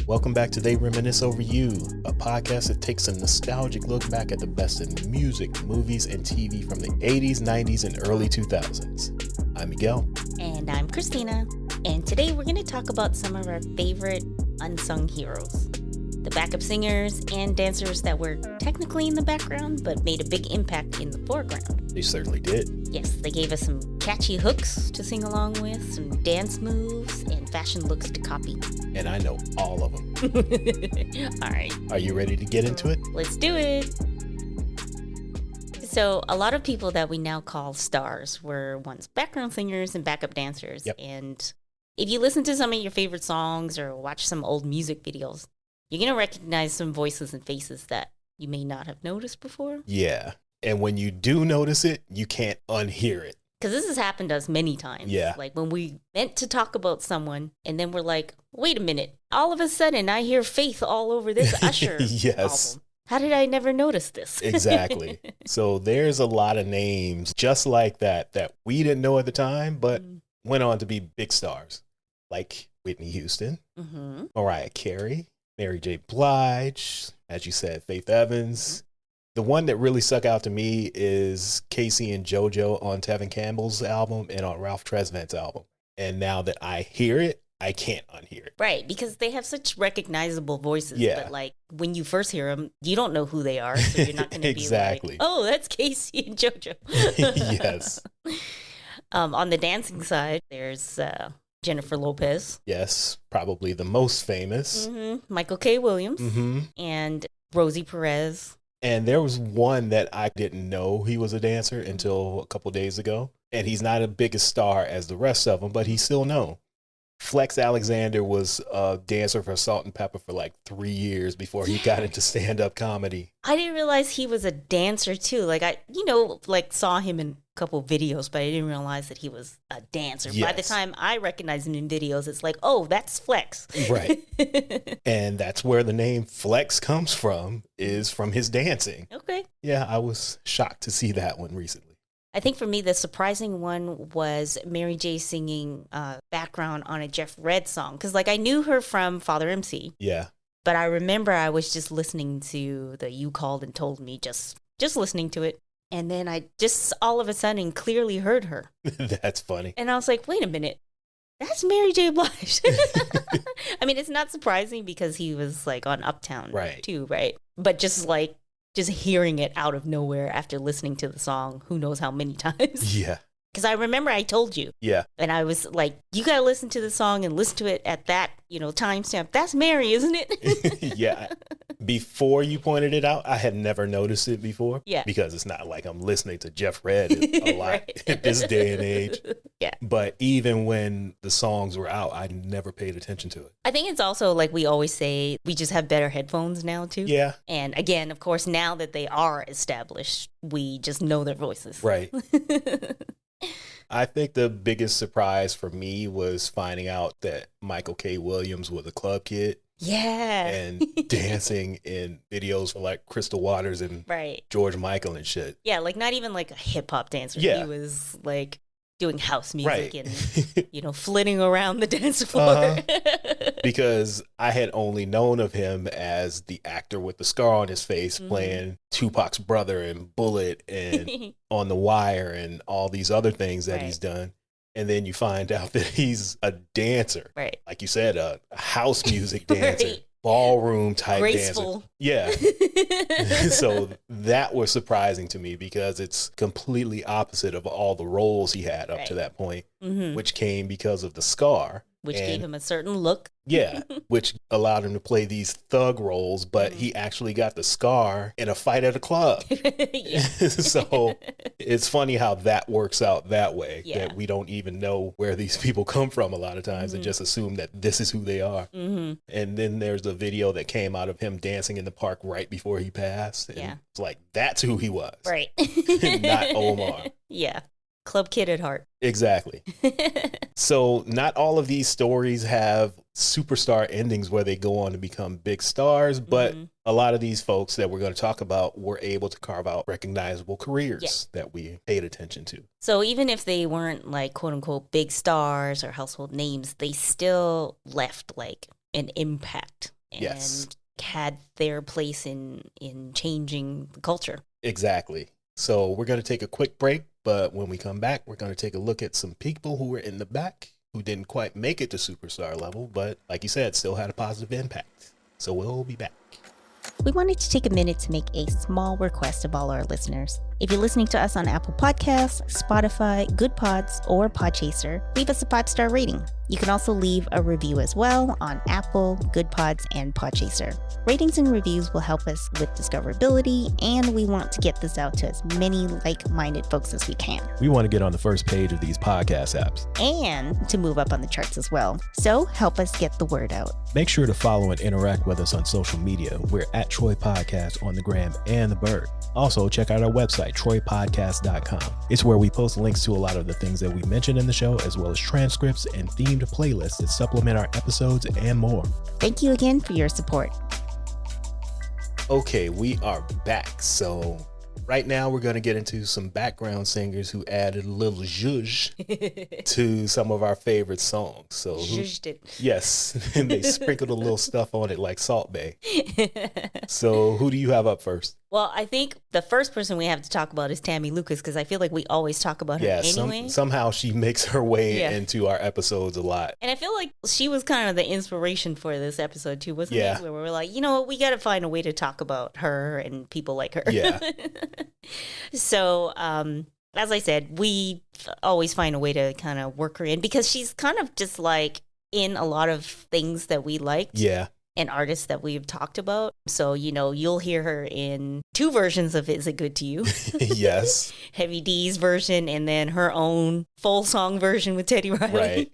Welcome back to They Reminisce Over You, a podcast that takes a nostalgic look back at the best in music, movies, and TV from the 80s, 90s, and early 2000s. I'm Miguel. And I'm Christina. And today we're going to talk about some of our favorite unsung heroes. The backup singers and dancers that were technically in the background, but made a big impact in the foreground. They certainly did. Yes, they gave us some catchy hooks to sing along with, some dance moves, and fashion looks to copy. And I know all of them. All right. Are you ready to get into it? Let's do it. So a lot of people that we now call stars were once background singers and backup dancers. Yep. And if you listen to some of your favorite songs or watch some old music videos, you're going to recognize some voices and faces that you may not have noticed before. Yeah. And when you do notice it, you can't unhear it. Because this has happened to us many times. Yeah. Like when we meant to talk about someone and then we're like, wait a minute. All of a sudden, I hear Faith all over this Usher Yes. album. How did I never notice this? Exactly. So there's a lot of names just like that we didn't know at the time, but went on to be big stars. Like Whitney Houston, Mariah Carey, Mary J. Blige, as you said, Faith Evans. The one that really stuck out to me is Casey and JoJo on Tevin Campbell's album and on Ralph Tresvant's album. And now that I hear it, I can't unhear it. Right, because they have such recognizable voices. Yeah. But like when you first hear them, you don't know who they are. So you're not going to Exactly. be like, oh, that's Casey and JoJo. Yes. On the dancing side, there's Jennifer Lopez. Yes, probably the most famous. Michael K. Williams. And Rosie Perez. And there was one that I didn't know he was a dancer until a couple days ago. And he's not as big a star as the rest of them, but he's still known. Flex Alexander was a dancer for Salt and Pepper for like 3 years before he got into stand-up comedy. I didn't realize he was a dancer too. Like I saw him in a couple videos, but I didn't realize that he was a dancer. Yes. By the time I recognize him in videos, it's like, oh, that's Flex. Right. And that's where the name Flex comes from, is from his dancing. Okay. Yeah, I was shocked to see that one recently. I think for me, the surprising one was Mary J singing background on a Jeff Redd song. Because, like, I knew her from Father MC. Yeah. But I remember I was just listening to the You Called and Told Me, just listening to it. And then I just all of a sudden clearly heard her. That's funny. And I was like, wait a minute. That's Mary J. Blige. I mean, it's not surprising because he was, like, on Uptown, right, too, right? But just hearing it out of nowhere after listening to the song, who knows how many times. Yeah. Because I remember I told you. Yeah. And I was like, you got to listen to the song and listen to it at that, timestamp. That's Mary, isn't it? Yeah. Before you pointed it out, I had never noticed it before. Yeah. Because it's not like I'm listening to Jeff Redd a lot at this day and age. Yeah. But even when the songs were out, I never paid attention to it. I think it's also like we always say, we just have better headphones now, too. Yeah. And again, of course, now that they are established, we just know their voices. Right. I think the biggest surprise for me was finding out that Michael K. Williams was a club kid. Yeah. And dancing in videos for like Crystal Waters and George Michael and shit. Yeah, like not even like a hip hop dancer. Yeah. He was like doing house music and, flitting around the dance floor. Because I had only known of him as the actor with the scar on his face playing Tupac's brother and Bullet and On the Wire and all these other things that he's done. And then you find out that he's a dancer. Right. Like you said, a house music dancer. Ballroom type graceful dancer. Yeah. So that was surprising to me because it's completely opposite of all the roles he had up to that point, which came because of the scar. Which gave him a certain look. Yeah, which allowed him to play these thug roles, but he actually got the scar in a fight at a club. So it's funny how that works out that way, that we don't even know where these people come from a lot of times and just assume that this is who they are. And then there's a video that came out of him dancing in the park right before he passed. And it's like, that's who he was. Right. Not Omar. Yeah. Club kid at heart. Exactly. So not all of these stories have superstar endings where they go on to become big stars, but a lot of these folks that we're going to talk about were able to carve out recognizable careers that we paid attention to. So even if they weren't like quote unquote big stars or household names, they still left like an impact and had their place in changing the culture. Exactly. So we're going to take a quick break, but when we come back, we're going to take a look at some people who were in the back who didn't quite make it to superstar level, but like you said, still had a positive impact. So we'll be back. We wanted to take a minute to make a small request of all our listeners. If you're listening to us on Apple Podcasts, Spotify, Good Pods, or Podchaser, leave us a 5-star rating. You can also leave a review as well on Apple, Good Pods, and Podchaser. Ratings and reviews will help us with discoverability, and we want to get this out to as many like-minded folks as we can. We want to get on the first page of these podcast apps. And to move up on the charts as well. So help us get the word out. Make sure to follow and interact with us on social media. We're at Troy Podcast on the gram and the bird. Also, check out our website, troypodcast.com. It's where we post links to a lot of the things that we mentioned in the show, as well as transcripts and themed playlists that supplement our episodes and more. Thank you again for your support. Okay, we are back. So right now we're going to get into some background singers who added a little zhuzh to some of our favorite songs. So Zhuzhed it. Yes, and they sprinkled a little stuff on it like Salt Bae. So who do you have up first? Well, I think the first person we have to talk about is Tammy Lucas, because I feel like we always talk about her anyway. Somehow she makes her way into our episodes a lot. And I feel like she was kind of the inspiration for this episode too, wasn't it? Where we were like, you know what, we got to find a way to talk about her and people like her. Yeah. So, as I said, we always find a way to kind of work her in, because she's kind of just like in a lot of things that we liked. Yeah. And artists that we've talked about. So, you know, you'll hear her in 2 versions of Is It Good to You? Yes. Heavy D's version, and then her own full song version with Teddy Riley.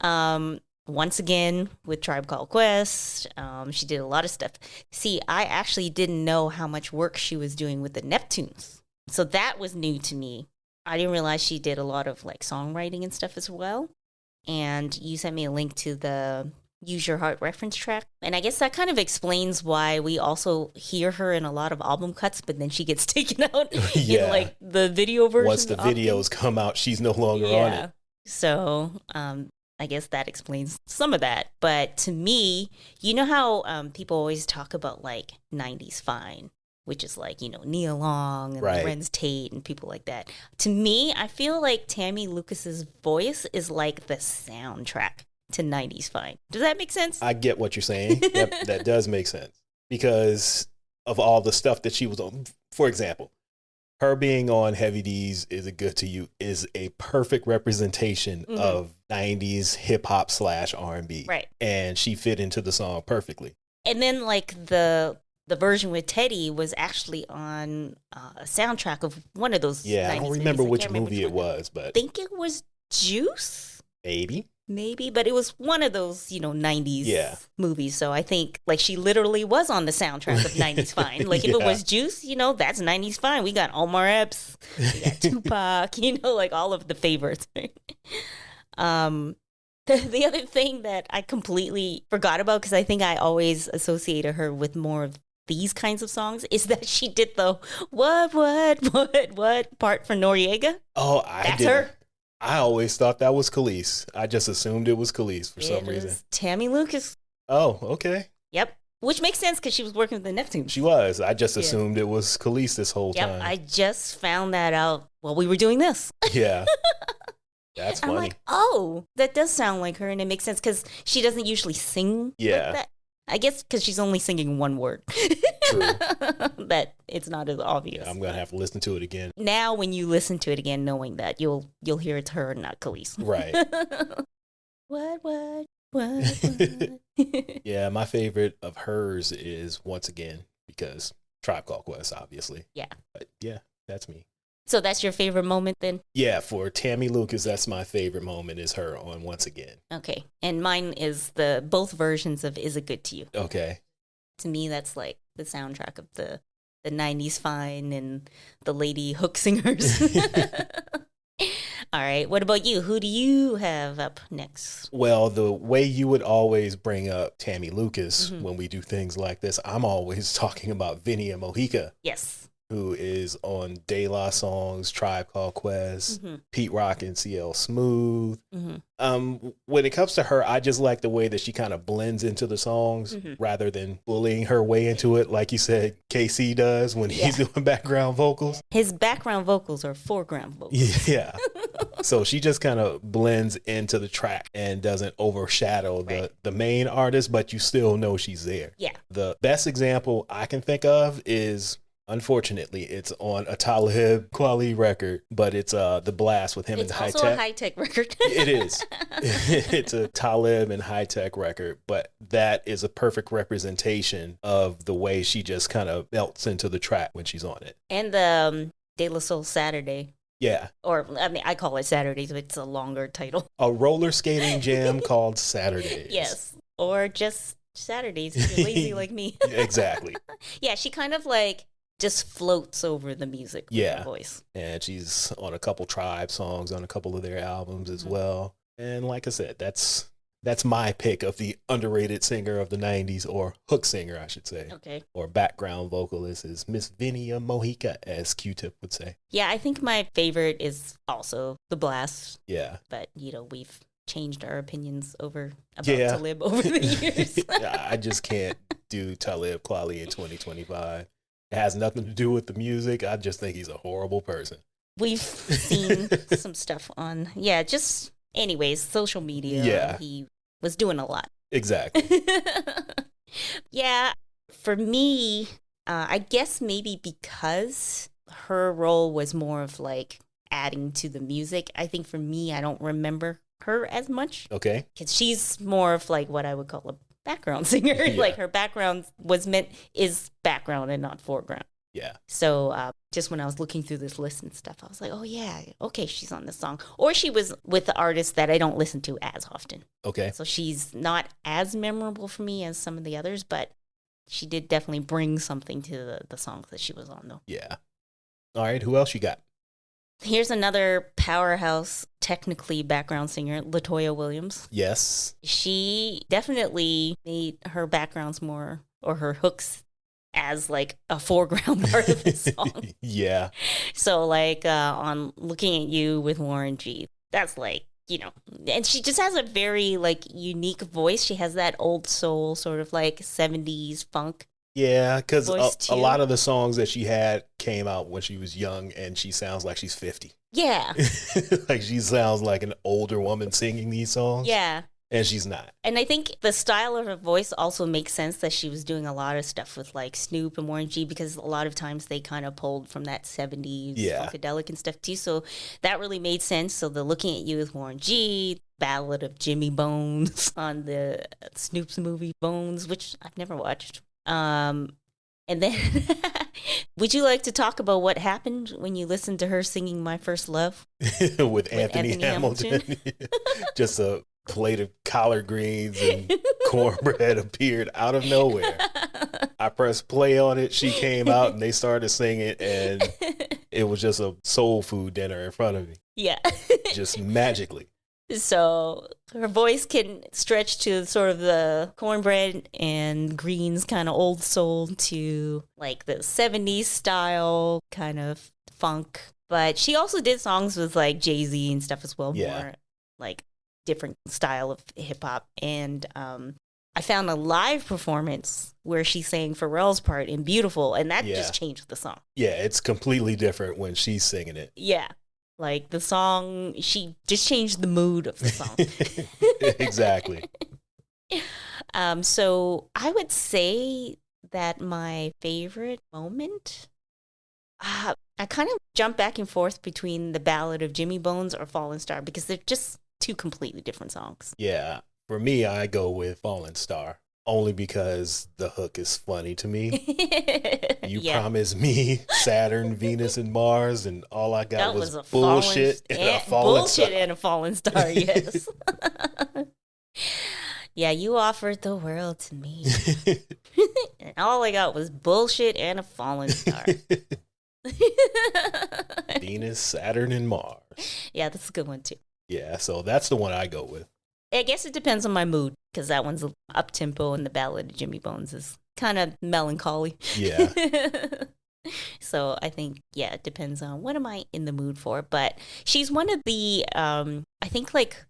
Right. Once again with Tribe Called Quest. She did a lot of stuff. See, I actually didn't know how much work she was doing with the Neptunes. So that was new to me. I didn't realize she did a lot of like songwriting and stuff as well. And you sent me a link to the Use Your Heart reference track. And I guess that kind of explains why we also hear her in a lot of album cuts, but then she gets taken out in like the video version. Once the videos come out, she's no longer on it. So I guess that explains some of that. But to me, you know how people always talk about like 90s fine, which is like, you know, Nia Long and Lorenz Tate and people like that. To me, I feel like Tammy Lucas's voice is like the soundtrack to 90s fine. Does that make sense? I get what you're saying. That does make sense, because of all the stuff that she was on. For example, her being on Heavy D's Is It Good to You is a perfect representation of 90s hip hop / R&B. Right. And she fit into the song perfectly. And then like the version with Teddy was actually on a soundtrack of one of those 90s I don't remember movies. which movie it was, but I think it was Juice. Maybe, but it was one of those, you know, 90s movies. So I think like she literally was on the soundtrack of 90s Fine. Like if it was Juice, you know, that's 90s Fine. We got Omar Epps, we got Tupac, you know, like all of the favorites. The other thing that I completely forgot about, because I think I always associated her with more of these kinds of songs, is that she did the what part for Noriega. Oh, that's her. I always thought that was Khalees. I just assumed it was Khalees for some reason. Tammy Lucas. Oh, okay. Yep. Which makes sense because she was working with the Neptunes. She was. I just assumed it was Khalees this whole time. I just found that out while we were doing this. Yeah. That's funny. I'm like, oh, that does sound like her, and it makes sense because she doesn't usually sing like that. I guess because she's only singing one word. True. That it's not as obvious. Yeah, I'm going to have to listen to it again. Now, when you listen to it again, knowing that, you'll hear it's her, not Khalees. Right. What? Yeah, my favorite of hers is Once Again, because Tribe Called Quest, obviously. Yeah. But yeah, that's me. So that's your favorite moment then? Yeah, for Tammy Lucas, that's my favorite moment, is her on Once Again. Okay. And mine is both versions of Is It Good to You? Okay. To me, that's like the soundtrack of the 90s Fine and the lady hook singers. All right. What about you? Who do you have up next? Well, the way you would always bring up Tammy Lucas when we do things like this, I'm always talking about Vinia Mojica. Yes. who is on De La Song's Tribe Called Quest, Pete Rock and CL Smooth. When it comes to her, I just like the way that she kind of blends into the songs rather than bullying her way into it, like you said, KC does when he's doing background vocals. His background vocals are foreground vocals. Yeah. So she just kind of blends into the track and doesn't overshadow the main artist, but you still know she's there. Yeah. The best example I can think of is, unfortunately, it's on a Talib Kweli record, but it's The Blast with him and High Tech. It's also a High Tech record. It is. It's a Talib and High Tech record, but that is a perfect representation of the way she just kind of melts into the track when she's on it. And the De La Soul Saturday. Yeah. Or, I mean, I call it Saturdays, but it's a longer title. A roller skating jam called Saturdays. Yes. Or just Saturdays if you're lazy like me. Exactly. Yeah, she kind of like just floats over the music with her voice. And she's on a couple Tribe songs on a couple of their albums as well. And like I said, that's my pick of the underrated singer of the 90s, or hook singer, I should say. Okay. Or background vocalist is Miss Vinia Mojica, as Q-Tip would say. Yeah, I think my favorite is also The Blast. Yeah. But, you know, we've changed our opinions about Talib over the years. I just can't do Talib Kweli in 2025. It has nothing to do with the music. I just think he's a horrible person. We've seen some stuff on, just anyways, social media. Yeah. He was doing a lot. Exactly. Yeah, for me, I guess maybe because her role was more of like adding to the music. I think for me, I don't remember her as much. Okay. Because she's more of like what I would call a background singer. Yeah. Like her background is background and not foreground. Yeah. So just when I was looking through this list and stuff, I was like, oh yeah, okay, she's on this song. Or she was with the artists that I don't listen to as often. Okay. So she's not as memorable for me as some of the others, but she did definitely bring something to the songs that she was on, though. Yeah. All right, who else you got? Here's another powerhouse, technically background singer, LaToiya Williams. Yes. She definitely made her backgrounds more, or her hooks, as like a foreground part of the song. Yeah. So like on Looking at You with Warren G, that's like, you know, and she just has a very like unique voice. She has that old soul sort of like 70s funk. Yeah, because a lot of the songs that she had came out when she was young, and she sounds like she's 50. Yeah. Like she sounds like an older woman singing these songs. Yeah. And she's not. And I think the style of her voice also makes sense that she was doing a lot of stuff with like Snoop and Warren G, because a lot of times they kind of pulled from that 70s funkadelic and stuff too. So that really made sense. So the Looking at You with Warren G, Ballad of Jimmy Bones on the Snoop's movie Bones, which I've never watched. And then would you like to talk about what happened when you listened to her singing My First Love? with Anthony Hamilton. Just a plate of collard greens and cornbread appeared out of nowhere. I pressed play on it. She came out and they started singing, and it was just a soul food dinner in front of me. Yeah. Just magically. So her voice can stretch to sort of the cornbread and greens kind of old soul to like the 70s style kind of funk. But she also did songs with like Jay-Z and stuff as well, more like different style of hip hop. And I found a live performance where she sang Pharrell's part in Beautiful, and that just changed the song. Yeah, it's completely different when she's singing it. Yeah. Like the song, she just changed the mood of the song. Exactly. So I would say that my favorite moment, I kind of jump back and forth between the Ballad of Jimmy Bones or Fallen Star, because they're just two completely different songs. Yeah. For me, I go with Fallen Star. Only because the hook is funny to me. You promised me Saturn, Venus, and Mars, and all I got was bullshit and a fallen star. Bullshit and a fallen star, yes. Yeah, you offered the world to me. And all I got was bullshit and a fallen star. Venus, Saturn, and Mars. Yeah, that's a good one, too. Yeah, so that's the one I go with. I guess it depends on my mood, because that one's up-tempo and the Ballad of Jimmy Bones is kind of melancholy. Yeah. So I think, yeah, it depends on what am I in the mood for. But she's one of the, I think like,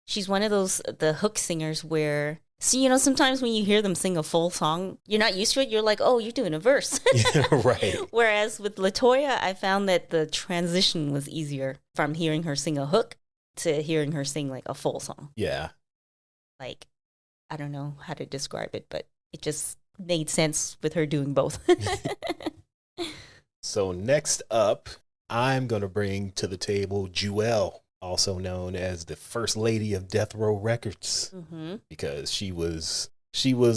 she's one of those, the hook singers where, see, sometimes when you hear them sing a full song, you're not used to it. You're like, oh, you're doing a verse. Yeah, right. Whereas with LaToiya, I found that the transition was easier from hearing her sing a hook to hearing her sing like a full song. Yeah. Like, I don't know how to describe it, but it just made sense with her doing both. So next up, I'm going to bring to the table Jewel, also known as the First Lady of Death Row Records, because she was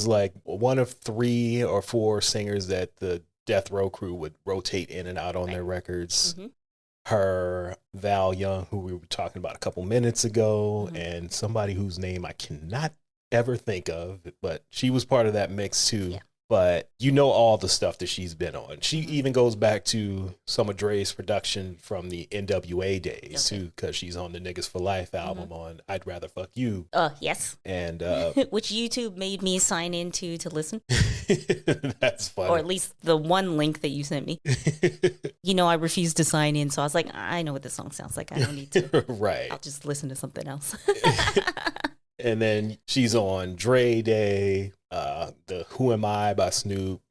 like one of 3 or 4 singers that the Death Row crew would rotate in and out on their records. Her, Val Young, who we were talking about a couple minutes ago, and somebody whose name I cannot ever think of, but she was part of that mix too. Yeah. But all the stuff that she's been on. She even goes back to some of Dre's production from the NWA days too, because she's on the Niggas for Life album on I'd Rather Fuck You. Yes. And which YouTube made me sign into to listen. That's funny. Or at least the one link that you sent me. I refused to sign in, so I was like, I know what this song sounds like. I don't need to. Right. I'll just listen to something else. And then she's on Dre Day, the Who Am I by Snoop,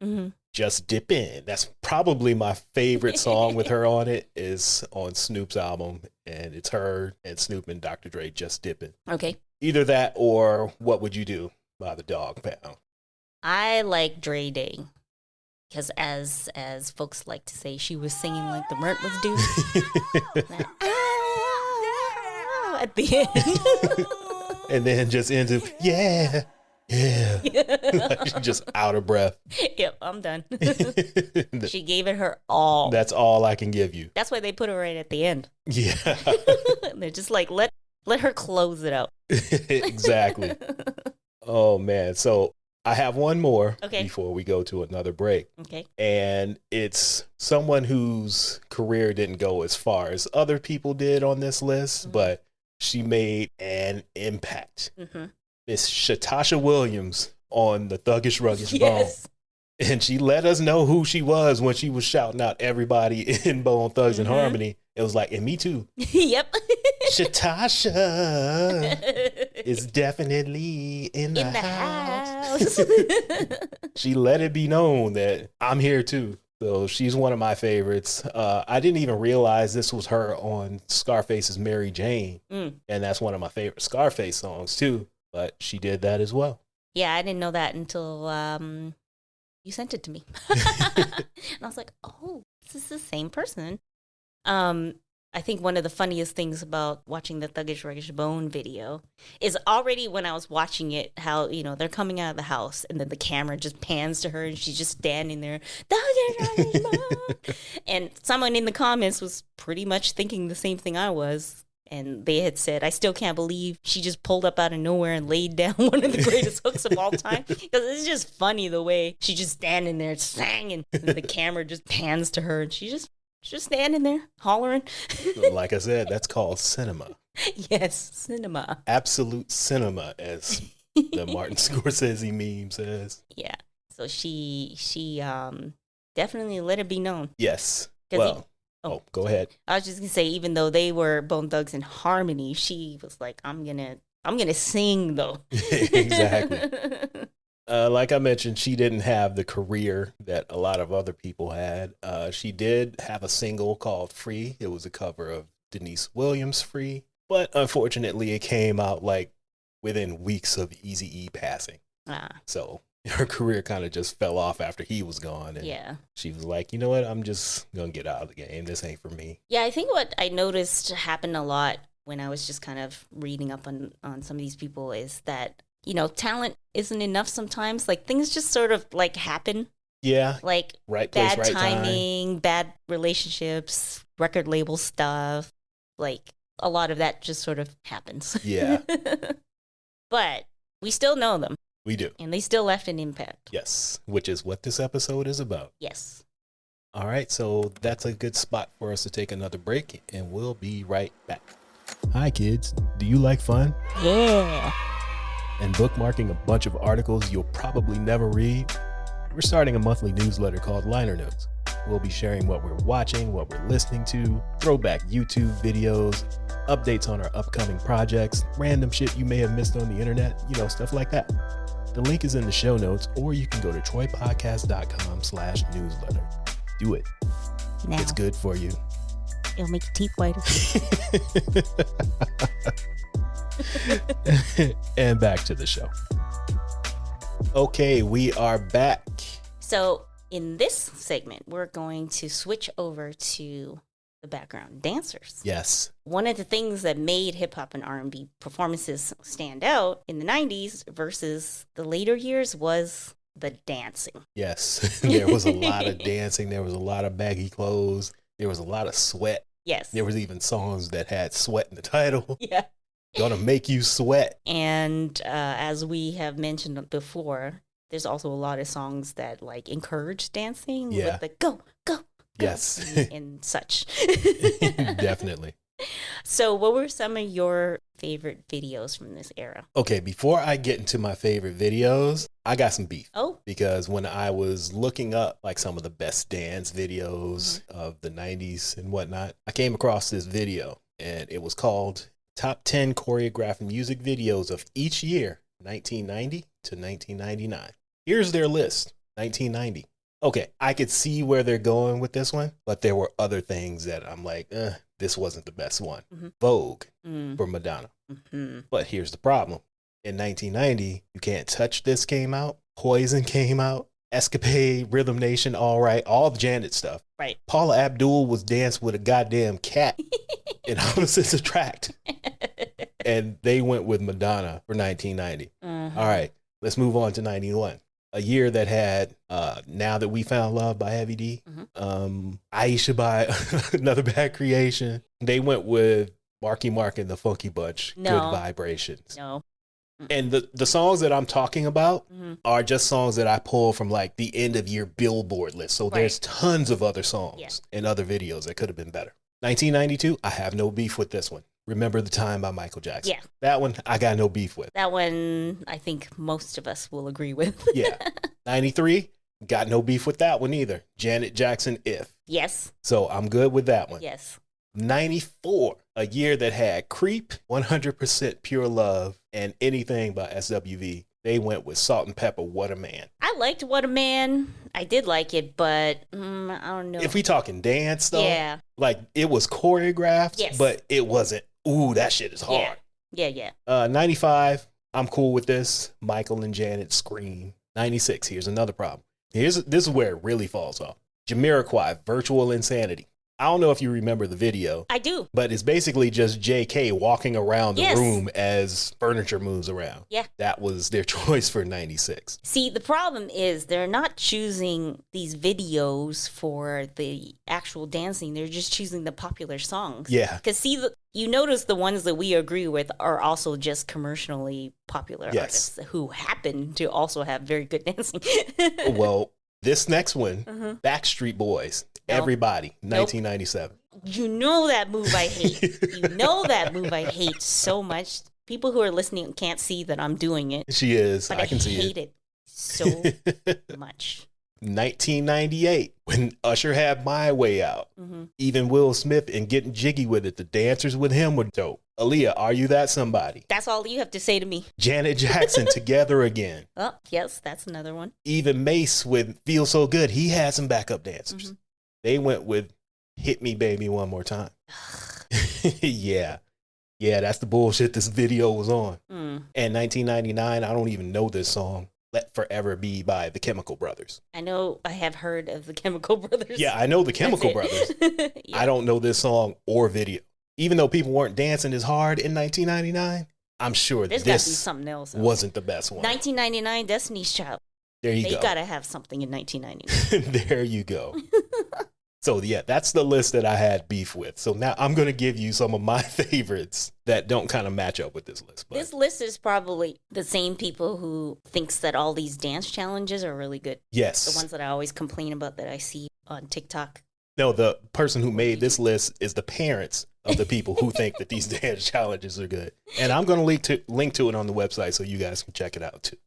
Just Dip In. That's probably my favorite song with her on it, is on Snoop's album. And it's her and Snoop and Dr. Dre, Just Dippin'. Okay. Either that or What Would You Do by the Dog Pound. I like Dre Day. Because as folks like to say, she was singing like the Mert was due. At the end. And then just ends up, yeah. Like she's just out of breath. Yep, I'm done. She gave it her all. That's all I can give you. That's why they put her right at the end. Yeah. They're just like, let her close it out. Exactly. Oh, man. So I have one more before we go to another break. Okay. And it's someone whose career didn't go as far as other people did on this list, but she made an impact. Miss Shatasha Williams on the Thuggish Ruggish Bone. And she let us know who she was when she was shouting out everybody in Bone Thugs and Harmony. It was like, and me too. Yep. Shatasha is definitely in the house. She let it be known that I'm here too. So she's one of my favorites. I didn't even realize this was her on Scarface's Mary Jane. And that's one of my favorite Scarface songs too. But she did that as well. Yeah, I didn't know that until you sent it to me. And I was like, oh, this is the same person. I think one of the funniest things about watching the Thuggish Ruggish Bone video is already when I was watching it, how, they're coming out of the house and then the camera just pans to her and she's just standing there, Thuggish Ruggish Bone. And someone in the comments was pretty much thinking the same thing I was. And they had said, I still can't believe she just pulled up out of nowhere and laid down one of the greatest hooks of all time. Because it's just funny the way she's just standing there singing and the camera just pans to her and she's just standing there hollering. Like I said, that's called cinema. Yes, cinema. Absolute cinema, as the Martin Scorsese meme says. Yeah. So she definitely let it be known. Yes. Well. Go ahead. I was just gonna say, even though they were Bone Thugs in Harmony, she was like, I'm gonna sing though. Exactly. Like I mentioned, she didn't have the career that a lot of other people had. She did have a single called Free. It was a cover of Denise Williams' Free. But unfortunately, it came out like within weeks of Eazy-E passing. So her career kind of just fell off after he was gone. And she was like, you know what? I'm just going to get out of the game. This ain't for me. Yeah, I think what I noticed happened a lot when I was just kind of reading up on some of these people is that, talent isn't enough sometimes. Like things just sort of like happen. Yeah. Like right place, bad right timing, time. Bad relationships, record label stuff. Like a lot of that just sort of happens. Yeah. But we still know them. We do. And they still left an impact. Yes, which is what this episode is about. Yes. All right, so that's a good spot for us to take another break, and we'll be right back. Hi, kids. Do you like fun? Yeah. And bookmarking a bunch of articles you'll probably never read? We're starting a monthly newsletter called Liner Notes. We'll be sharing what we're watching, what we're listening to, throwback YouTube videos, updates on our upcoming projects, random shit you may have missed on the internet, stuff like that. The link is in the show notes, or you can go to troypodcast.com/newsletter. Do it. Now, it's good for you. It'll make your teeth whiter. And back to the show. Okay, we are back. So in this segment, we're going to switch over to the background dancers. Yes. One of the things that made hip hop and R&B performances stand out in the 90s versus the later years was the dancing. Yes. There was a lot of dancing. There was a lot of baggy clothes. There was a lot of sweat. Yes. There was even songs that had sweat in the title. Yeah. Gonna make you sweat. And as we have mentioned before, there's also a lot of songs that like encourage dancing with the go, go, go. Yes. And such. Definitely. So what were some of your favorite videos from this era? Okay, before I get into my favorite videos, I got some beef. Oh. Because when I was looking up like some of the best dance videos of the 90s and whatnot, I came across this video and it was called Top 10 Choreographed Music Videos of Each Year, 1990 to 1999. Here's their list, 1990. Okay, I could see where they're going with this one, but there were other things that I'm like, this wasn't the best one. Mm-hmm. Vogue for Madonna. Mm-hmm. But here's the problem. In 1990, You Can't Touch This came out. Poison came out. Escapade, Rhythm Nation, All Right, all the Janet stuff. Right. Paula Abdul was dancing with a goddamn cat in Opposites Attract. And they went with Madonna for 1990. Mm-hmm. All right, let's move on to 91. A year that had Now That We Found Love by Heavy D, Aisha by Another Bad Creation. They went with Marky Mark and the Funky Bunch, Good Vibrations. No. And the songs that I'm talking about are just songs that I pull from like the end of year Billboard list. So there's tons of other songs and other videos that could have been better. 1992, I have no beef with this one. Remember the Time by Michael Jackson. Yeah. That one, I got no beef with. That one, I think most of us will agree with. Yeah. 93, got no beef with that one either. Janet Jackson, If. Yes. So I'm good with that one. Yes. 94, a year that had Creep, 100% Pure Love, and Anything by SWV. They went with Salt and Pepper, What a Man. I liked What a Man. I did like it, but I don't know. If we talking dance though, like it was choreographed, but it wasn't, ooh, that shit is hard. Yeah. 95, I'm cool with this. Michael and Janet, Scream. 96, here's another problem. This is where it really falls off. Jamiroquai, Virtual Insanity. I don't know if you remember the video. I do. But it's basically just JK walking around the room as furniture moves around. Yeah. That was their choice for 96. See, the problem is they're not choosing these videos for the actual dancing. They're just choosing the popular songs. Yeah. Because see, you notice the ones that we agree with are also just commercially popular artists who happen to also have very good dancing. Well, this next one, Backstreet Boys. Everybody, 1997. You know that move I hate. You know that move I hate so much. People who are listening can't see that I'm doing it. She is. But I can see it. I hate it so much. 1998, when Usher had My Way Out. Even Will Smith and Getting Jiggy with It. The dancers with him were dope. Aaliyah, Are You That Somebody? That's all you have to say to me. Janet Jackson, Together Again. Oh, yes, that's another one. Even Mace with Feel So Good. He had some backup dancers. They went with Hit Me Baby One More Time. Yeah, that's the bullshit this video was on. And 1999, I don't even know this song. Let Forever Be by the Chemical Brothers. I know I have heard of the Chemical Brothers. Yeah, I know the Chemical Brothers. I don't know this song or video. Even though people weren't dancing as hard in 1999, I'm sure there's got to be something else. Wasn't the best one. 1999, Destiny's Child. There you go. They got to have something in 1999. There you go. So yeah, that's the list that I had beef with. So now I'm going to give you some of my favorites that don't kind of match up with this list. But this list is probably the same people who thinks that all these dance challenges are really good. Yes. The ones that I always complain about that I see on TikTok. No, the person who made this list is the parents of the people who think that these dance challenges are good. And I'm going to link to it on the website so you guys can check it out too.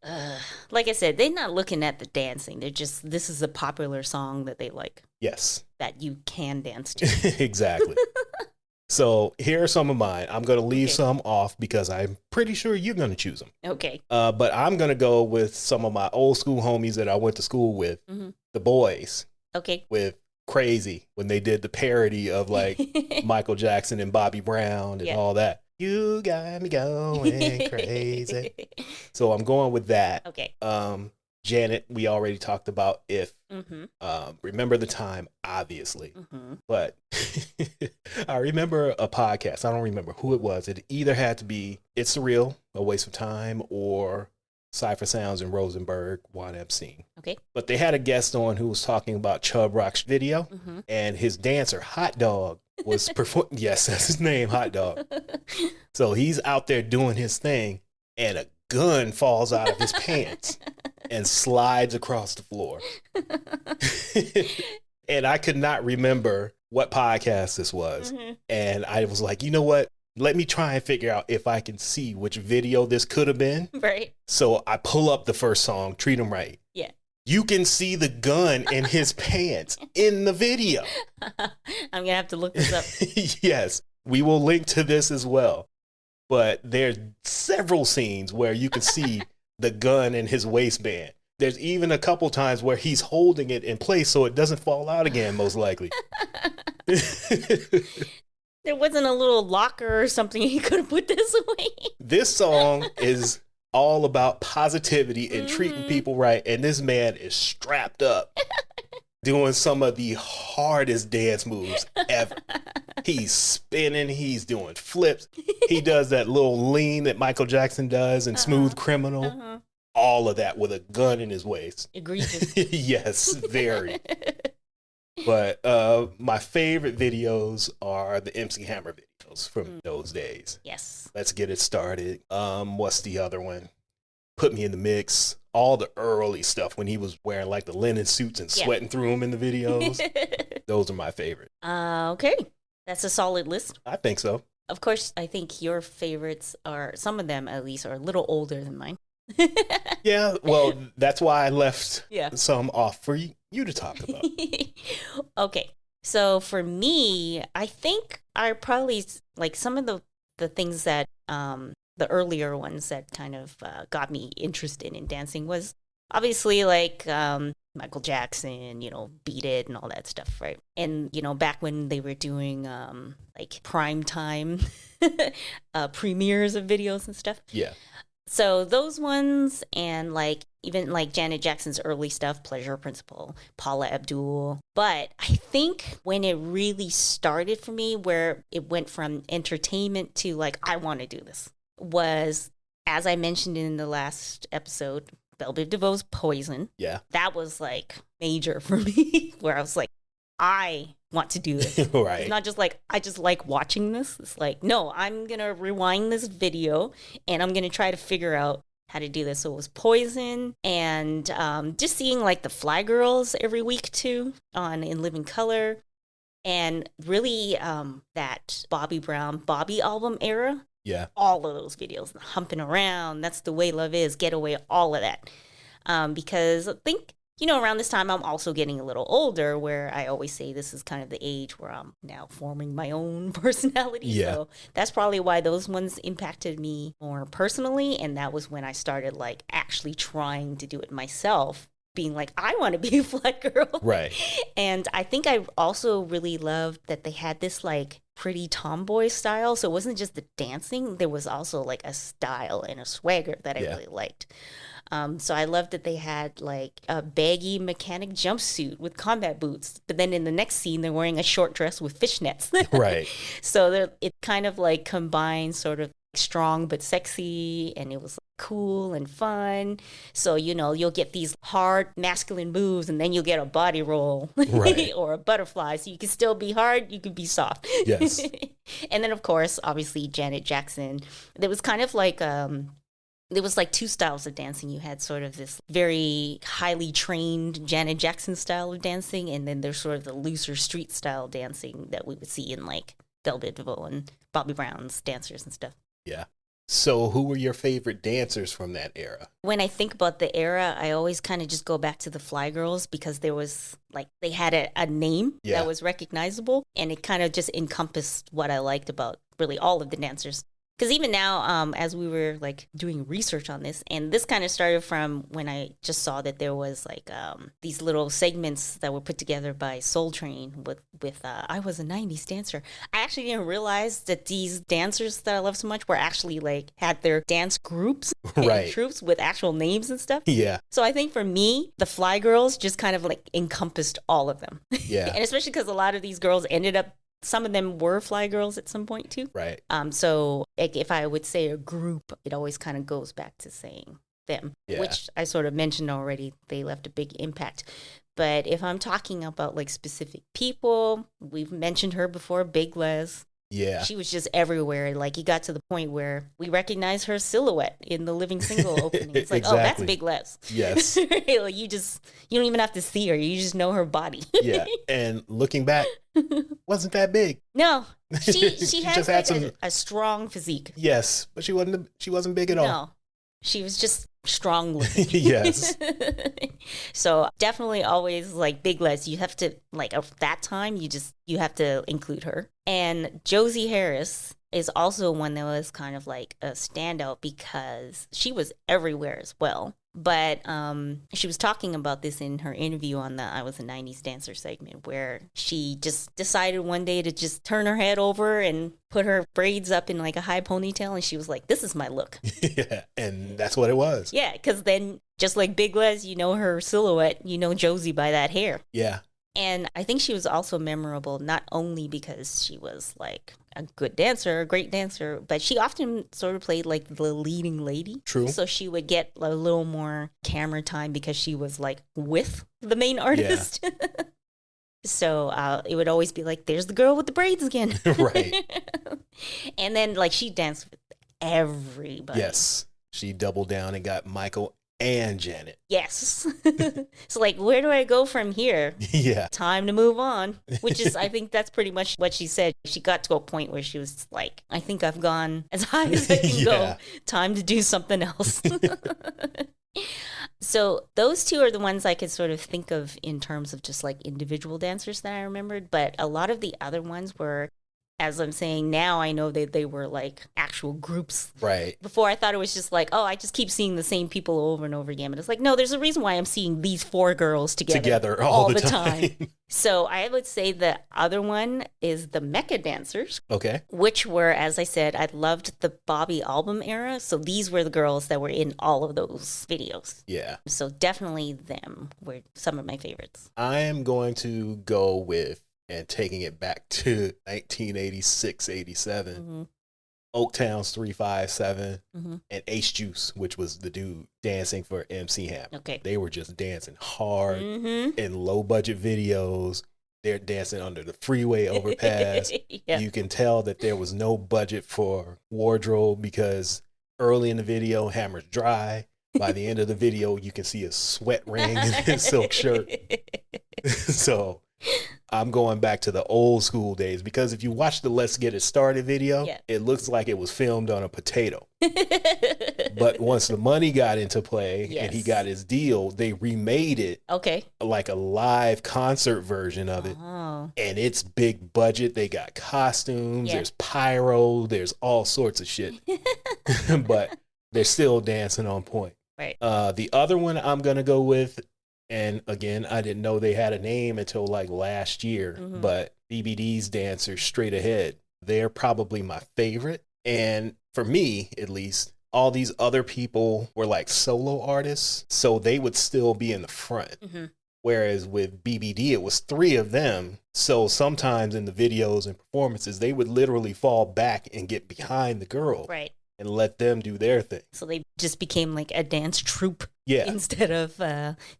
Like I said, they're not looking at the dancing. They're just, this is a popular song that they like. Yes. that you can dance to. Exactly. So here are some of mine. I'm going to leave Okay. some off because I'm pretty sure you're going to choose them. Okay. But I'm going to go with some of my old school homies that I went to school with, the boys, Okay. with Crazy, when they did the parody of like Michael Jackson and Bobby Brown and all that. You got me going crazy. So I'm going with that. Okay. Janet, we already talked about If. Remember the Time, obviously. But I remember a podcast. I don't remember who it was. It either had to be It's Surreal, A Waste of Time, or Cypher Sounds and Rosenberg, Juan Epstein. Okay. But they had a guest on who was talking about Chubb Rock's video, and his dancer, Hot Dog, was performing. Yes, that's his name, Hot Dog. So he's out there doing his thing, and a gun falls out of his pants and slides across the floor. And I could not remember what podcast this was. And I was like, you know what? Let me try and figure out if I can see which video this could have been. Right. So I pull up the first song, Treat 'Em Right. Yeah. You can see the gun in his pants in the video. I'm going to have to look this up. Yes, we will link to this as well. But there's several scenes where you can see the gun in his waistband. There's even a couple times where he's holding it in place so it doesn't fall out again, most likely. There wasn't a little locker or something he could have put this away. This song is all about positivity and treating people right. And this man is strapped up doing some of the hardest dance moves ever. He's spinning. He's doing flips. He does that little lean that Michael Jackson does in Smooth Criminal. All of that with a gun in his waist. Egregious. Yes, very. But my favorite videos are the MC Hammer videos from those days. Yes. Let's Get It Started. What's the other one? Put Me in the Mix. All the early stuff when he was wearing like the linen suits and sweating through them in the videos. Those are my favorite. Okay. That's a solid list. I think so. Of course, I think your favorites are, some of them at least, are a little older than mine. Yeah, well, that's why I left Yeah. some off for you to talk about. Okay. So for me, I think I probably like some of the things that the earlier ones that kind of got me interested in dancing was obviously like Michael Jackson, Beat It and all that stuff, right? And back when they were doing like prime time premieres of videos and stuff. Yeah. So those ones, and like even like Janet Jackson's early stuff, Pleasure Principle, Paula Abdul. But I think when it really started for me, where it went from entertainment to like, I want to do this, was, as I mentioned in the last episode, Biv DeVoe's Poison. Yeah. That was like major for me, where I was like, I want to do this. Right. It's not just like, I just like watching this. It's like, no, I'm going to rewind this video and I'm going to try to figure out how to do this. So it was Poison, and just seeing like the Fly Girls every week too on In Living Color, and really that Bobby Brown Bobby album era. Yeah. All of those videos, Humping Around, That's the Way Love Is, Getaway, all of that. Because I think, around this time, I'm also getting a little older, where I always say this is kind of the age where I'm now forming my own personality. Yeah. So that's probably why those ones impacted me more personally. And that was when I started like actually trying to do it myself, being like, I want to be a Fly Girl. Right. And I think I also really loved that they had this like pretty tomboy style. So it wasn't just the dancing, there was also like a style and a swagger that I really liked. So I loved that they had like a baggy mechanic jumpsuit with combat boots, but then in the next scene they're wearing a short dress with fishnets. Right. So it kind of like combined sort of strong but sexy, and it was cool and fun. So you'll get these hard masculine moves, and then you'll get a body roll, right, or a butterfly. So you can still be hard, you can be soft. Yes. And then of course, obviously Janet Jackson. There was kind of like there was like two styles of dancing. You had sort of this very highly trained Janet Jackson style of dancing, and then there's sort of the looser street style dancing that we would see in like Biv DeVoe and Bobby Brown's dancers and stuff. Yeah. So who were your favorite dancers from that era? When I think about the era, I always kind of just go back to the Fly Girls because there was like, they had a name that was recognizable, and it kind of just encompassed what I liked about really all of the dancers. Because even now, as we were like doing research on this, and this kind of started from when I just saw that there was like these little segments that were put together by Soul Train with I was a 90s dancer. I actually didn't realize that these dancers that I love so much were actually like had their dance groups and troops with actual names and stuff. Yeah. So I think for me, the Fly Girls just kind of like encompassed all of them. Yeah. And especially because a lot of these girls ended up, some of them were Fly Girls at some point too. Right. So if I would say a group, it always kind of goes back to saying them, which I sort of mentioned already. They left a big impact. But if I'm talking about like specific people, we've mentioned her before, Big Les. Yeah. She was just everywhere. Like, it got to the point where we recognize her silhouette in the Living Single opening. It's like, exactly. Oh, that's Big Les. Yes. Like, you don't even have to see her. You just know her body. Yeah. And looking back, wasn't that big. No. She had, just like had a strong physique. Yes. But she wasn't big at all. No. She was just strong looking. Yes. So definitely always like Big Les. You have to, like, at that time, you have to include her. And Josie Harris is also one that was kind of like a standout because she was everywhere as well. But she was talking about this in her interview on the I Was a 90s Dancer segment, where she just decided one day to just turn her head over and put her braids up in like a high ponytail. And she was like, this is my look. Yeah. And that's what it was. Yeah. Because then just like Big Les, you know her silhouette, you know Josie by that hair. Yeah. And I think she was also memorable, not only because she was like a good dancer, a great dancer, but she often sort of played like the leading lady. True. So she would get a little more camera time because she was like with the main artist. Yeah. So it would always be like, there's the girl with the braids again. Right. And then like she danced with everybody. Yes. She doubled down and got Michael and Janet. Yes. So like, where do I go from here? Yeah. Time to move on, which is, I think that's pretty much what she said. She got to a point where she was like, I think I've gone as high as I can go. Time to do something else. So those two are the ones I could sort of think of in terms of just like individual dancers that I remembered. But a lot of the other ones were, as I'm saying now, I know that they were like actual groups. Right. Before I thought it was just like, oh, I just keep seeing the same people over and over again. But it's like, no, there's a reason why I'm seeing these four girls together all the time. So I would say the other one is the Mecca dancers. Okay. Which were, as I said, I loved the Bobby album era. So these were the girls that were in all of those videos. Yeah. So definitely them were some of my favorites. I am going to go with, and taking it back to 1986, 87, mm-hmm. Oaktown's 357, mm-hmm. and Ace Juice, which was the dude dancing for MC Hammer. Okay. They were just dancing hard mm-hmm. in low budget videos. They're dancing under the freeway overpass. Yeah. You can tell that there was no budget for wardrobe because early in the video, Hammer's dry. By the end of the video, you can see a sweat ring in his silk shirt. So I'm going back to the old school days because if you watch the Let's Get It Started video, it looks like it was filmed on a potato. But once the money got into play and he got his deal, they remade it like a live concert version of it. Oh. And it's big budget. They got costumes, there's pyro, there's all sorts of shit. But they're still dancing on point. Right. The other one I'm going to go with, and again, I didn't know they had a name until like last year, mm-hmm. but BBD's dancers, Str8 Ahead, they're probably my favorite. And for me, at least, all these other people were like solo artists, so they would still be in the front. Mm-hmm. Whereas with BBD, it was three of them. So sometimes in the videos and performances, they would literally fall back and get behind the girl. Right. And let them do their thing. So they just became like a dance troupe. Yeah. Instead of,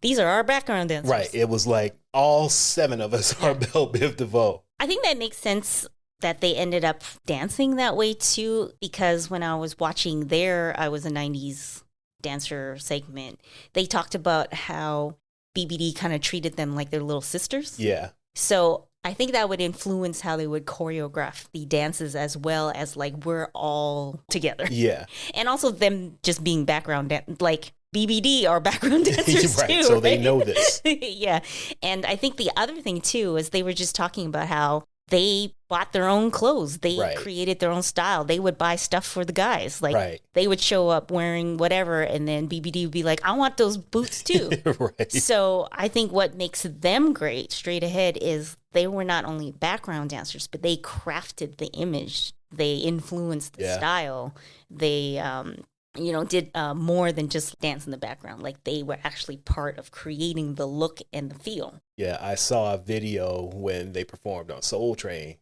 these are our background dancers. Right. It was like all seven of us are Biv DeVoe. I think that makes sense that they ended up dancing that way too, because when I was watching their I Was a 90s Dancer segment, they talked about how BBD kind of treated them like their little sisters. Yeah. So I think that would influence how they would choreograph the dances as well as like we're all together. Yeah. And also them just being background like BBD are background dancers right. too. So right? they know this. Yeah. And I think the other thing too is they were just talking about how they bought their own clothes. They Right. created their own style. They would buy stuff for the guys. Like Right. they would show up wearing whatever and then BBD would be like, I want those boots too. Right. So I think what makes them great, Straight Ahead, is they were not only background dancers, but they crafted the image. They influenced the style. They, did more than just dance in the background. Like they were actually part of creating the look and the feel. Yeah, I saw a video when they performed on Soul Train.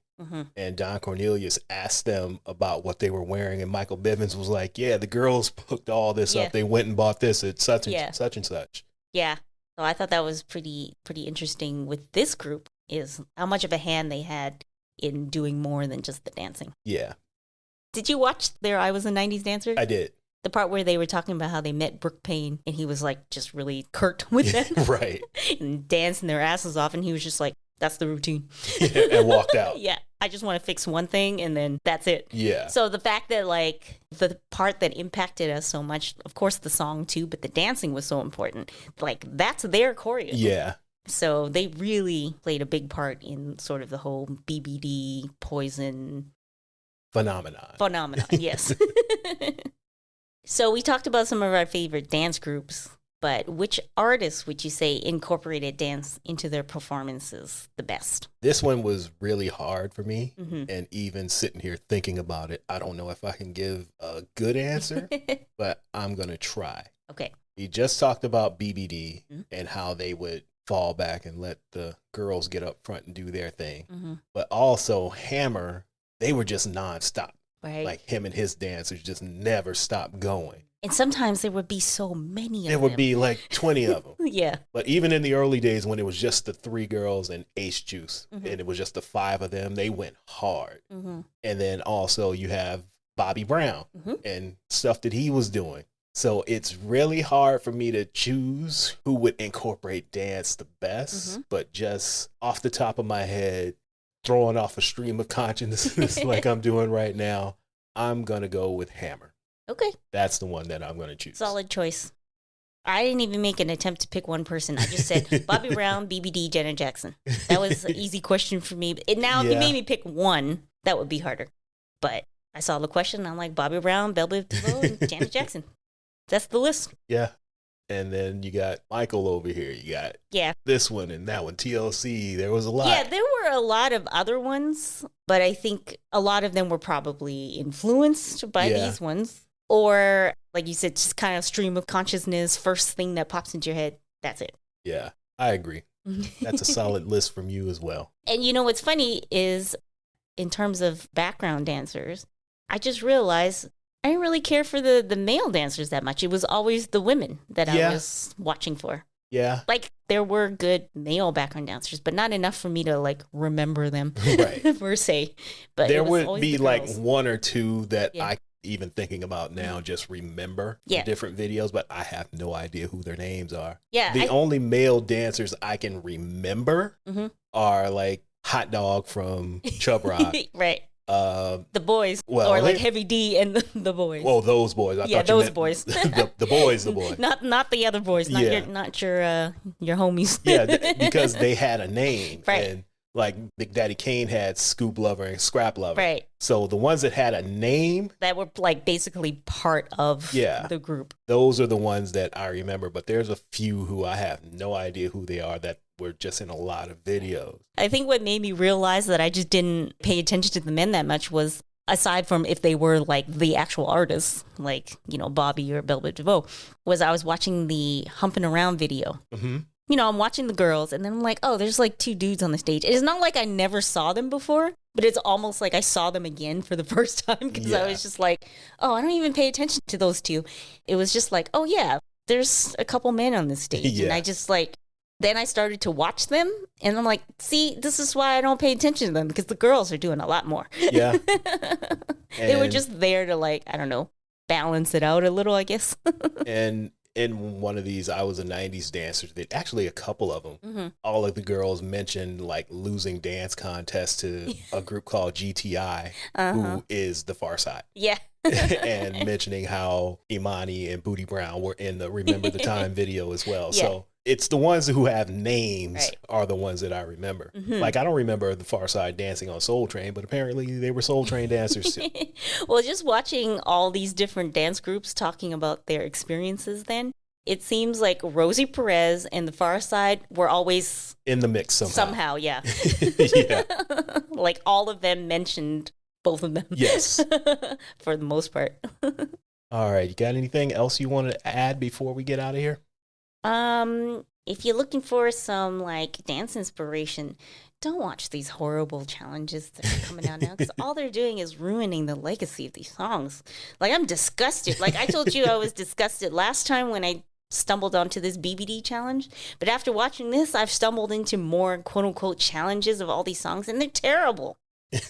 And Don Cornelius asked them about what they were wearing, and Michael Bivins was like, "Yeah, the girls hooked all this up. They went and bought this at such and such and such." Yeah, so I thought that was pretty interesting with this group is how much of a hand they had in doing more than just the dancing. Yeah. Did you watch their I Was a 90s Dancer? I did. The part where they were talking about how they met Brooke Payne and he was like just really curt with them. Right. And dancing their asses off, and he was just like, that's the routine. And walked out. Yeah. I just want to fix one thing and then that's it. Yeah. So the fact that like the part that impacted us so much, of course the song too, but the dancing was so important. Like that's their choreo. Yeah. So they really played a big part in sort of the whole BBD poison phenomenon. Yes. So we talked about some of our favorite dance groups, but which artists would you say incorporated dance into their performances the best? This one was really hard for me. And even sitting here thinking about it, I don't know if I can give a good answer, but I'm going to try. Okay. We just talked about BBD and how they would fall back and let the girls get up front and do their thing. But also Hammer, they were just nonstop. Right. Like him and his dancers just never stopped going. And sometimes there would be so many of them. There would be like 20 of them. Yeah. But even in the early days when it was just the 3 girls and Ace Juice, and it was just the 5 of them, they went hard. And then also you have Bobby Brown and stuff that he was doing. So it's really hard for me to choose who would incorporate dance the best. But just off the top of my head, throwing off a stream of consciousness like I'm doing right now, I'm going to go with Hammer. Okay. That's the one that I'm going to choose. Solid choice. I didn't even make an attempt to pick one person. I just said Bobby Brown, BBD, Janet Jackson. That was an easy question for me. Now, if you made me pick one, that would be harder. But I saw the question, and I'm like, Bobby Brown, Biv DeVoe, and Janet Jackson. That's the list. Yeah. And then you got Michael over here. You got this one and that one, TLC. There was a lot. Yeah, there were a lot of other ones, but I think a lot of them were probably influenced by these ones. Or, like you said, just kind of stream of consciousness, first thing that pops into your head. That's it. Yeah, I agree. That's a solid list from you as well. And you know what's funny is, in terms of background dancers, I just realized I didn't really care for the male dancers that much. It was always the women that I was watching for. Yeah. Like, there were good male background dancers, but not enough for me to, like, remember them, right. per se. But there would be, like, one or two that I, even thinking about now, just remember from different videos, but I have no idea who their names are. Yeah. The only male dancers I can remember are, like, Hot Dog from Chubb Rock. Right. The boys, or like Heavy D and the boys. Oh, those boys. I thought those boys. the boys, the boys. Not the other boys. Not your homies. Yeah, because they had a name, right? And like Big Daddy Kane had Scoop Lover and Scrap Lover, right? So the ones that had a name that were like basically part of the group. Those are the ones that I remember. But there's a few who I have no idea who they are that were just in a lot of videos. I think what made me realize that I just didn't pay attention to the men that much was, aside from if they were like the actual artists, like, you know, Bobby or Biv DeVoe, was I was watching the Humping Around video. You know, I'm watching the girls and then I'm like, oh, there's like 2 dudes on the stage. It's not like I never saw them before, but it's almost like I saw them again for the first time because I was just like, oh, I don't even pay attention to those 2. It was just like, oh yeah, there's a couple men on this stage. And I just like, then I started to watch them and I'm like, see, this is why I don't pay attention to them, because the girls are doing a lot more. Yeah. They were just there to, like, I don't know, balance it out a little, I guess. And in one of these, I was a 90s dancer. Actually, a couple of them. All of the girls mentioned like losing dance contests to a group called GTI, who is the Far Side. Yeah. And mentioning how Imani and Booty Brown were in the Remember the Time video as well. Yeah. So it's the ones who have names are the ones that I remember. Like, I don't remember the Far Side dancing on Soul Train, but apparently they were Soul Train dancers too. Well, just watching all these different dance groups talking about their experiences then, it seems like Rosie Perez and the Far Side were always in the mix somehow. Yeah. Yeah. Like all of them mentioned both of them. Yes. For the most part. All right. You got anything else you want to add before we get out of here? If you're looking for some like dance inspiration, don't watch these horrible challenges that are coming out now, because all they're doing is ruining the legacy of these songs. Like, I'm disgusted. Like, I told you I was disgusted last time when I stumbled onto this BBD challenge, but after watching this, I've stumbled into more quote unquote challenges of all these songs, and they're terrible.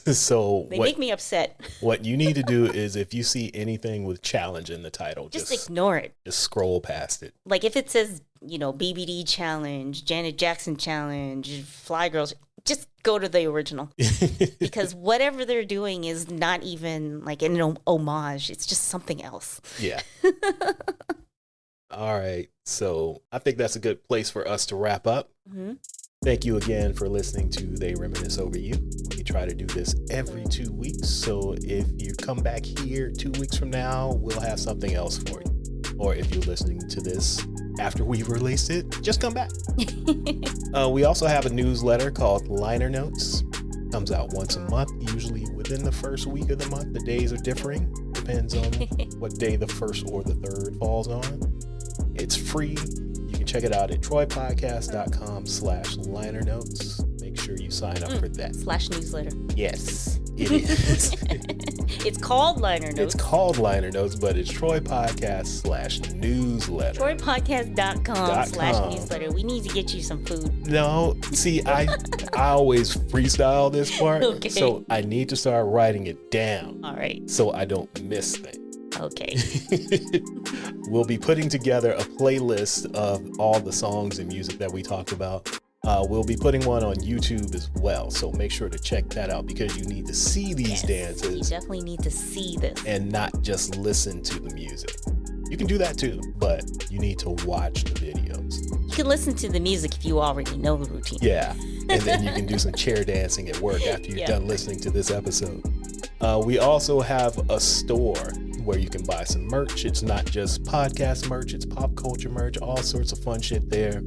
So they make me upset. What you need to do is, if you see anything with challenge in the title, just ignore it. Just scroll past it. Like if it says, BBD challenge, Janet Jackson challenge, Fly Girls, just go to the original. Because whatever they're doing is not even like an homage. It's just something else. Yeah. All right. So I think that's a good place for us to wrap up. Thank you again for listening to They Reminisce Over You. We try to do this every 2 weeks. So if you come back here 2 weeks from now, we'll have something else for you. Or if you're listening to this after we've released it, just come back. We also have a newsletter called Liner Notes. Comes out once a month, usually within the first week of the month. The days are differing. Depends on what day the first or the third falls on. It's free. You can check it out at troypodcast.com/liner notes. Make sure you sign up for that. /newsletter. Yes, it is. It's called Liner Notes. It's called Liner Notes, but it's Troy Podcast /newsletter. troypodcast.com/newsletter. We need to get you some food. No, see, I always freestyle this part. Okay. So I need to start writing it down. All right. So I don't miss things. Okay. We'll be putting together a playlist of all the songs and music that we talked about. We'll be putting one on YouTube as well, so make sure to check that out, because you need to see these dances. You definitely need to see this. And not just listen to the music. You can do that too, but you need to watch the videos. You can listen to the music if you already know the routine. Yeah, and then you can do some chair dancing at work after you're done listening to this episode. We also have a store where you can buy some merch. It's not just podcast merch, it's pop culture merch, all sorts of fun shit there,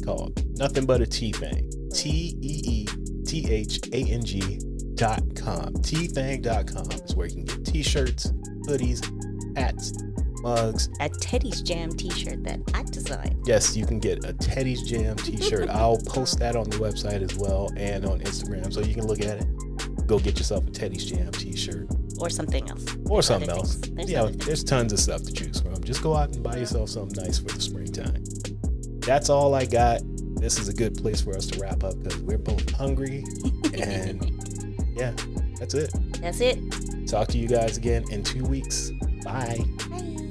called Nothing But a T-Thang. TEETHANG.com. TEETHANG.com is where you can get t-shirts, hoodies, hats, mugs. A Teddy's Jam t-shirt that I designed. Yes, you can get a Teddy's Jam t-shirt. I'll post that on the website as well and on Instagram, so you can look at it. Go get yourself a Teddy's Jam t-shirt. Or something else. Or something else. There's tons of stuff to choose from. Just go out and buy yourself something nice for the springtime. That's all I got. This is a good place for us to wrap up, because we're both hungry. And yeah, that's it. That's it. Talk to you guys again in 2 weeks. Bye. Bye.